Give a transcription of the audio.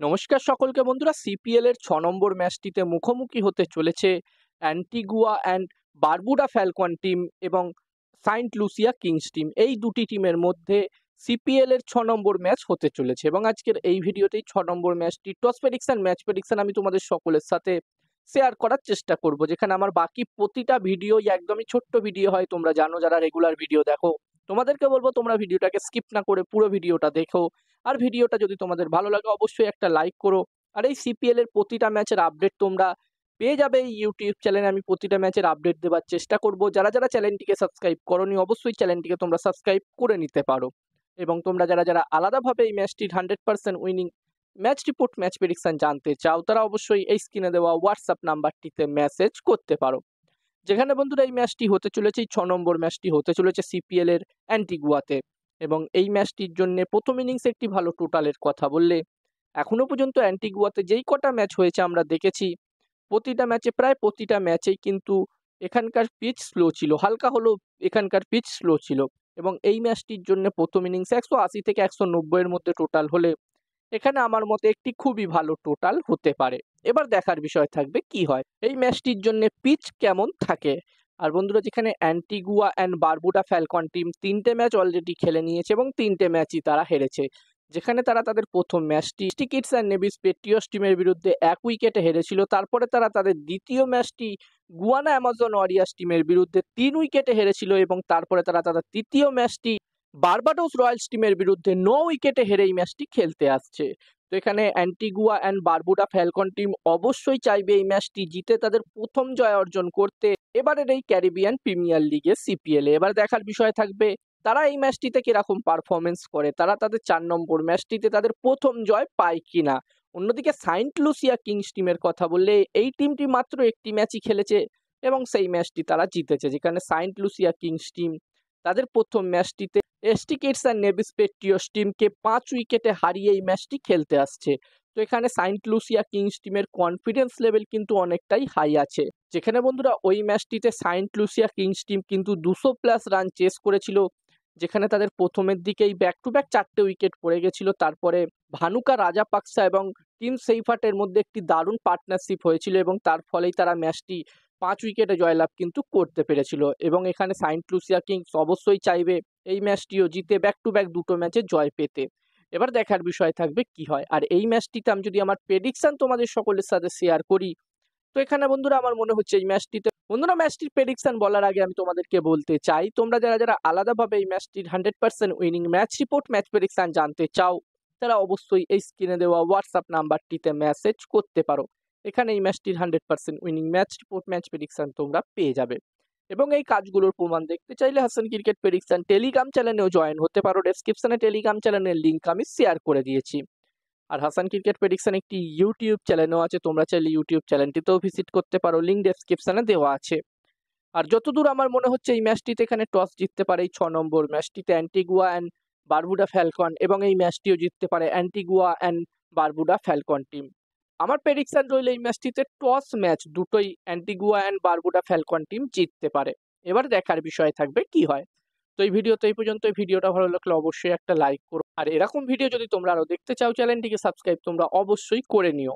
নমস্কার সকলকে বন্ধুরা, সিপিএল এর ৬ নম্বর ম্যাচটিতে মুখোমুখি হতে চলেছে Antigua and Barbuda Falcon team এবং সাইন্ট লুসিয়া কিংস টিম। এই দুটি টিমের মধ্যে সিপিএল এর ৬ নম্বর ম্যাচ হতে চলেছে এবং আজকের এই ভিডিওতেই ৬ নম্বর ম্যাচটি টস প্রেডিকশন, ম্যাচ প্রেডিকশন আমি তোমাদের সকলের সাথে শেয়ার করার চেষ্টা করব। যেখানে আমার বাকি প্রতিটা ভিডিওই একদমই ছোট্ট ভিডিও হয়, তোমরা জানো যারা রেগুলার ভিডিও দেখো। তোমাদেরকে বলবো তোমরা ভিডিওটাকে স্কিপ না করে পুরো ভিডিওটা দেখো। আর ভিডিওটা যদি তোমাদের ভালো লাগে অবশ্যই একটা লাইক করো। আর এই সিপিএল এর প্রতিটা ম্যাচের আপডেট তোমরা পেয়ে যাবে এই ইউটিউব চ্যানেলে। আমি প্রতিটা ম্যাচের আপডেট দেওয়ার চেষ্টা করব। যারা যারা চ্যানেলটিকে সাবস্ক্রাইব করোনি অবশ্যই চ্যানেলটিকে তোমরা সাবস্ক্রাইব করে নিতে পারো। এবং তোমরা যারা যারা আলাদাভাবে এই ম্যাচটির 100% winning match report, match prediction জানতে চাও তারা অবশ্যই এই স্ক্রিনে দেওয়া হোয়াটসঅ্যাপ নাম্বারটিতে মেসেজ করতে পারো। যেখানে বন্ধুরা এই ম্যাচটি হতে চলেছে, এই ৬ নম্বর ম্যাচটি হতে চলেছে সিপিএল এর অ্যান্টিগুয়াতে। এবং এই ম্যাচটির জন্য প্রথম ইনিংসে একটি ভালো টোটালের কথা বললে এখনো পর্যন্ত অ্যান্টিগুয়াতে যেই কটা ম্যাচ হয়েছে আমরা দেখেছি প্রায় প্রতিটা ম্যাচেই কিন্তু এখানকার পিচ স্লো ছিল, হালকা হলেও এখানকার পিচ স্লো ছিল। এবং এই ম্যাচটির জন্য প্রথম ইনিংসে ১৮০ থেকে ১৯০ এর মধ্যে টোটাল হলে এখানে আমার মতে একটি খুবই ভালো টোটাল হতে পারে। এবার দেখার বিষয় থাকবে কি হয়, এই ম্যাচটির জন্য পিচ কেমন থাকে। আর বন্ধুরা, যেখানে Antigua and Barbuda Falcon team ৩টে ম্যাচ অলরেডি খেলে নিয়েছে এবং ৩টে ম্যাচই তারা হেরেছে। যেখানে তারা তাদের প্রথম ম্যাচটি কিটস অ্যান্ড নেভিস পেট্রিয়টস টিমের বিরুদ্ধে ১ উইকেটে হেরেছিল। তারপরে তারা তাদের দ্বিতীয় ম্যাচটি গুয়ানা অ্যামাজন ওয়ারিয়ার্স টিমের বিরুদ্ধে ৩ উইকেটে হেরেছিল এবং তারপরে তারা তাদের তৃতীয় ম্যাচটি বারবাডোস রয়্যালস টিমের বিরুদ্ধে ৯ উইকেটে হেরে এই ম্যাচটি খেলতে আসছে। তো এখানে Antigua and Barbuda Falcon team অবশ্যই চাইবে এই ম্যাচটি জিতে তাদের প্রথম জয় অর্জন করতে এবারের এই ক্যারিবিয়ান প্রিমিয়ার লিগে সিপিএল। এবার দেখার বিষয় থাকবে তারা এই ম্যাচটিতে কিরকম পারফরমেন্স করে, তারা তাদের ৪ নম্বর ম্যাচটিতে তাদের প্রথম জয় পায় কিনা। অন্যদিকে সাইন্ট লুসিয়া কিংস টিমের কথা বললে এই টিমটি মাত্র একটি ম্যাচই খেলেছে এবং সেই ম্যাচটি তারা জিতেছে। যেখানে সাইন্ট লুসিয়া কিংস টিম তাদের প্রথম ম্যাচটিতে St Kitts and Nevis Patriots টিমকে ৫ উইকেটে হারিয়ে এই ম্যাচটি খেলতে আসছে। তো এখানে সাইন্ট লুসিয়া কিংস টিমের কনফিডেন্স লেভেল কিন্তু অনেকটাই হাই আছে। যেখানে বন্ধুরা ওই ম্যাচটিতে সাইন্ট লুসিয়া কিংস টিম কিন্তু ২০০+ রান চেস করেছিল। যেখানে তাদের প্রথমের দিকেই ব্যাক টু ব্যাক ৪টে উইকেট পড়ে গেছিল। তারপরে ভানুকা রাজাপাকসা এবং টিম সেইফার্টের মধ্যে একটি দারুণ পার্টনারশিপ হয়েছিল এবং তার ফলেই তারা ম্যাচটি ৫ উইকেটে জয়লাভ কিন্তু করতে পেরেছিল। এবং এখানে সাইন্ট লুসিয়া কিংস অবশ্যই চাইবে এই ম্যাচটিও জিতে ব্যাক টু ব্যাক দুটো ম্যাচে জয় পেতে। এবার দেখার বিষয় থাকবে কি হয়। আর এই ম্যাচটিতে আমি যদি আমার প্রেডিকশন তোমাদের সকলের সাথে শেয়ার করি, তো এখানে বন্ধুরা আমার মনে হচ্ছে এই ম্যাচটিতে ম্যাচটির প্রেডিকশন বলার আগে আমি তোমাদেরকে বলতে চাই, তোমরা যারা যারা আলাদাভাবে এই ম্যাচটির 100% winning match report, match prediction জানতে চাও তারা অবশ্যই এই স্ক্রিনে দেওয়া হোয়াটসঅ্যাপ নাম্বারটিতে মেসেজ করতে পারো। এখানে এই ম্যাচটির 100% winning match report, match prediction তোমরা পেয়ে যাবে। এবং এই কাজগুলোর প্রমাণ দেখতে চাইলে হাসান ক্রিকেট প্রেডিকশন টেলিগ্রাম চ্যানেলেও জয়েন হতে পারো। ডেসক্রিপশনে টেলিগ্রাম চ্যানেলের লিঙ্ক আমি শেয়ার করে দিয়েছি। আর হাসান ক্রিকেট প্রেডিকশন একটি ইউটিউব চ্যানেলও আছে, তোমরা চাইলে ইউটিউব চ্যানেলটিতেও ভিজিট করতে পারো, লিঙ্ক ডেসক্রিপশনে দেওয়া আছে। আর যতদূর আমার মনে হচ্ছে এই ম্যাচটিতে এখানে টস জিততে পারে এই ৬ নম্বর ম্যাচটিতে অ্যান্টিগুয়া অ্যান্ড বারবুডা ফ্যালকন, এবং এই ম্যাচটিও জিততে পারে Antigua and Barbuda Falcon team. আমার প্রেডিকশন রইল এই ম্যাচটিতে টস ম্যাচ দুটোই Antigua and Barbuda Falcon team জিততে পারে। এবার দেখার বিষয় থাকবে কি হয়। তো এই ভিডিওতে এই পর্যন্ত। এই ভিডিওটা ভালো লাগলে অবশ্যই একটা লাইক করো। আর এরকম ভিডিও যদি তোমরা আরো দেখতে চাও চ্যানেলটিকে সাবস্ক্রাইব তোমরা অবশ্যই করে নিও।